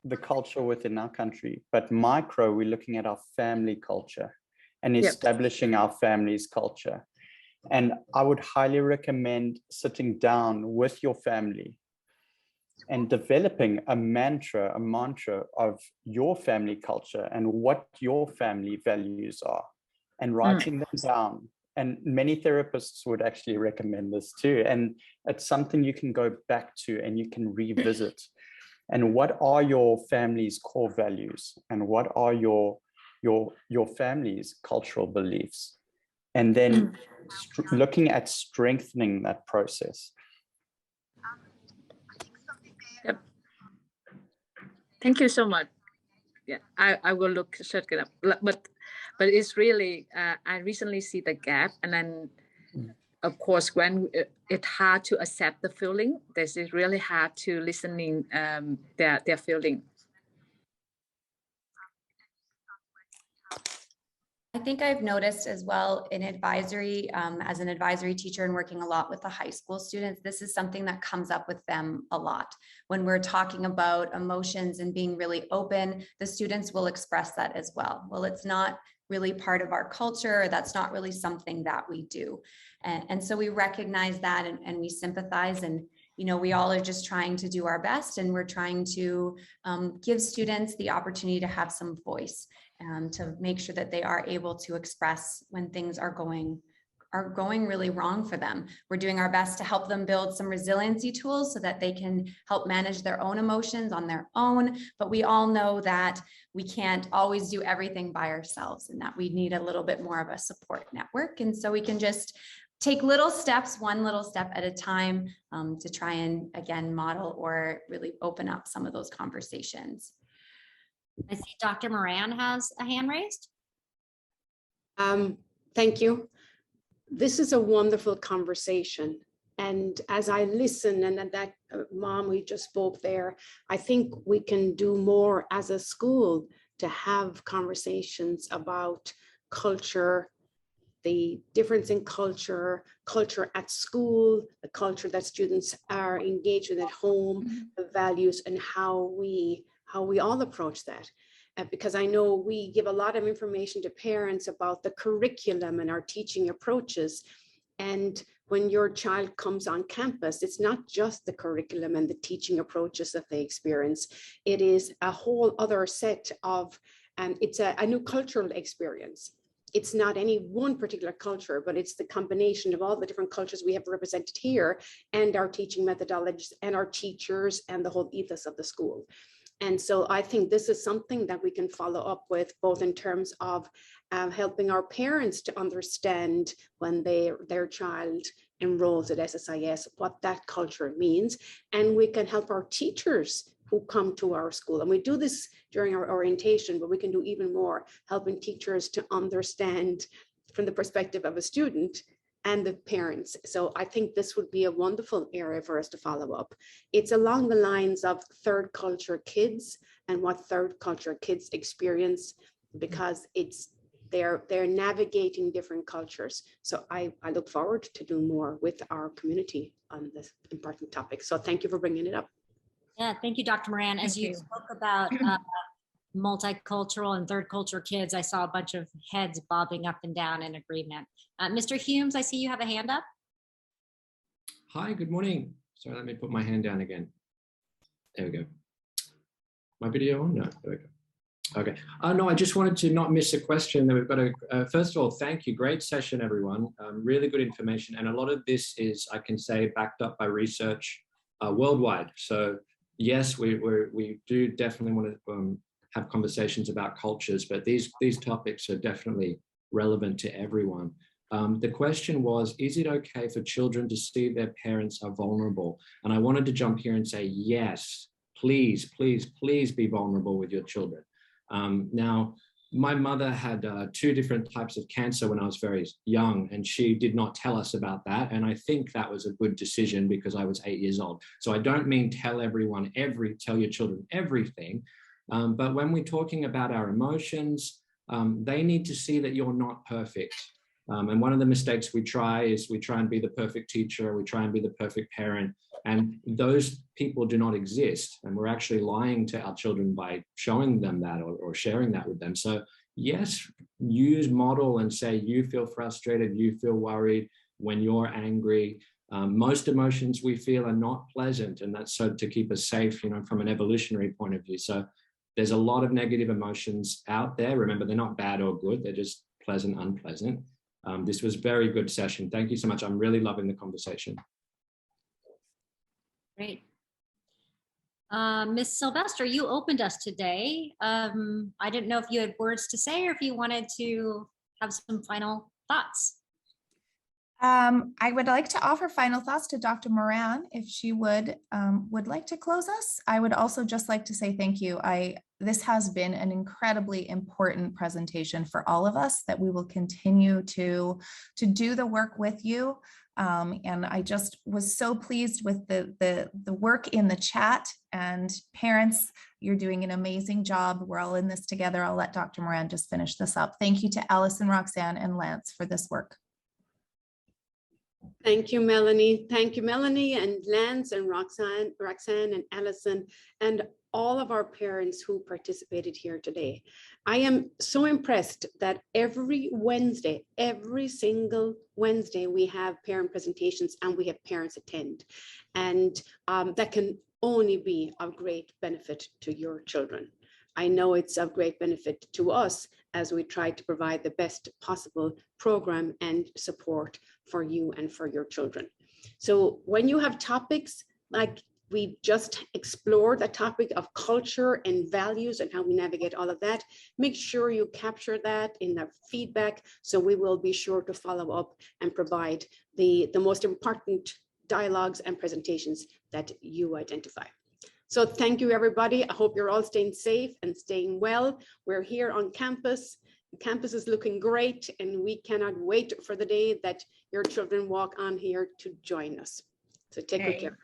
[SPEAKER 8] the culture within our country, but micro, we're looking at our family culture and establishing our family's culture. And I would highly recommend sitting down with your family and developing a mantra of your family culture and what your family values are, and writing them down. And many therapists would actually recommend this too. And it's something you can go back to and you can revisit. And what are your family's core values? And what are your family's cultural beliefs? And then looking at strengthening that process.
[SPEAKER 11] Yep. Thank you so much. Yeah, I will search it up. But it's really, I recently see the gap, and then of course, when it's hard to accept the feeling, this is really hard to listening their feeling.
[SPEAKER 6] I think I've noticed as well in advisory, as an advisory teacher and working a lot with the high school students, this is something that comes up with them a lot. When we're talking about emotions and being really open, the students will express that as well. Well, it's not really part of our culture. That's not really something that we do. And so we recognize that and we sympathize, and you know, we all are just trying to do our best, and we're trying to give students the opportunity to have some voice, to make sure that they are able to express when things are going really wrong for them. We're doing our best to help them build some resiliency tools so that they can help manage their own emotions on their own. But we all know that we can't always do everything by ourselves, and that we need a little bit more of a support network. And so we can just take little steps, one little step at a time, to try and again model or really open up some of those conversations.
[SPEAKER 2] I see Dr. Moran has a hand raised.
[SPEAKER 10] Thank you. This is a wonderful conversation. And as I listen, and that mom who just spoke there, I think we can do more as a school to have conversations about culture, the difference in culture at school, the culture that students are engaged with at home, the values, and how we all approach that. Because I know we give a lot of information to parents about the curriculum and our teaching approaches. And when your child comes on campus, it's not just the curriculum and the teaching approaches that they experience. It is a whole other set of, it's a new cultural experience. It's not any one particular culture, but it's the combination of all the different cultures we have represented here, and our teaching methodologies and our teachers and the whole ethos of the school. And so I think this is something that we can follow up with, both in terms of helping our parents to understand when their child enrolls at SSIS, what that culture means. And we can help our teachers who come to our school. And we do this during our orientation, but we can do even more, helping teachers to understand from the perspective of a student and the parents. So I think this would be a wonderful area for us to follow up. It's along the lines of third culture kids and what third culture kids experience, because they're navigating different cultures. So I look forward to doing more with our community on this important topic. So thank you for bringing it up.
[SPEAKER 2] Yeah, thank you, Dr. Moran. As you spoke about multicultural and third culture kids, I saw a bunch of heads bobbing up and down in agreement. Mr. Humes, I see you have a hand up.
[SPEAKER 12] Hi, good morning. Sorry, let me put my hand down again. There we go. My video on? No, there we go. Okay. No, I just wanted to not miss a question that we've got to, first of all, thank you. Great session, everyone. Really good information. And a lot of this is, I can say, backed up by research worldwide. So yes, we do definitely want to have conversations about cultures, but these topics are definitely relevant to everyone. The question was, is it okay for children to see their parents are vulnerable? And I wanted to jump here and say, yes, please, please, please be vulnerable with your children. Now, my mother had 2 different types of cancer when I was very young, and she did not tell us about that. And I think that was a good decision because I was 8 years old. So I don't mean tell your children everything. But when we're talking about our emotions, they need to see that you're not perfect. And one of the mistakes we try and be the perfect teacher, we try and be the perfect parent, and those people do not exist. And we're actually lying to our children by showing them that or sharing that with them. So yes, use model and say, you feel frustrated, you feel worried when you're angry. Most emotions we feel are not pleasant, and that's so to keep us safe, from an evolutionary point of view. So there's a lot of negative emotions out there. Remember, they're not bad or good, they're just pleasant, unpleasant. This was a very good session. Thank you so much. I'm really loving the conversation.
[SPEAKER 2] Great. Ms. Sylvester, you opened us today. I didn't know if you had words to say or if you wanted to have some final thoughts.
[SPEAKER 1] I would like to offer final thoughts to Dr. Moran, if she would like to close us. I would also just like to say thank you. This has been an incredibly important presentation for all of us, that we will continue to do the work with you. And I just was so pleased with the work in the chat, and parents, you're doing an amazing job. We're all in this together. I'll let Dr. Moran just finish this up. Thank you to Alison, Roxanne, and Lance for this work.
[SPEAKER 10] Thank you, Melanie. Thank you, Melanie and Lance and Roxanne and Alison, and all of our parents who participated here today. I am so impressed that every Wednesday, every single Wednesday, we have parent presentations and we have parents attend. And that can only be of great benefit to your children. I know it's of great benefit to us as we try to provide the best possible program and support for you and for your children. So when you have topics like we just explored, the topic of culture and values and how we navigate all of that, make sure you capture that in the feedback, so we will be sure to follow up and provide the most important dialogues and presentations that you identify. So thank you, everybody. I hope you're all staying safe and staying well. We're here on campus. The campus is looking great, and we cannot wait for the day that your children walk on here to join us. So take good care.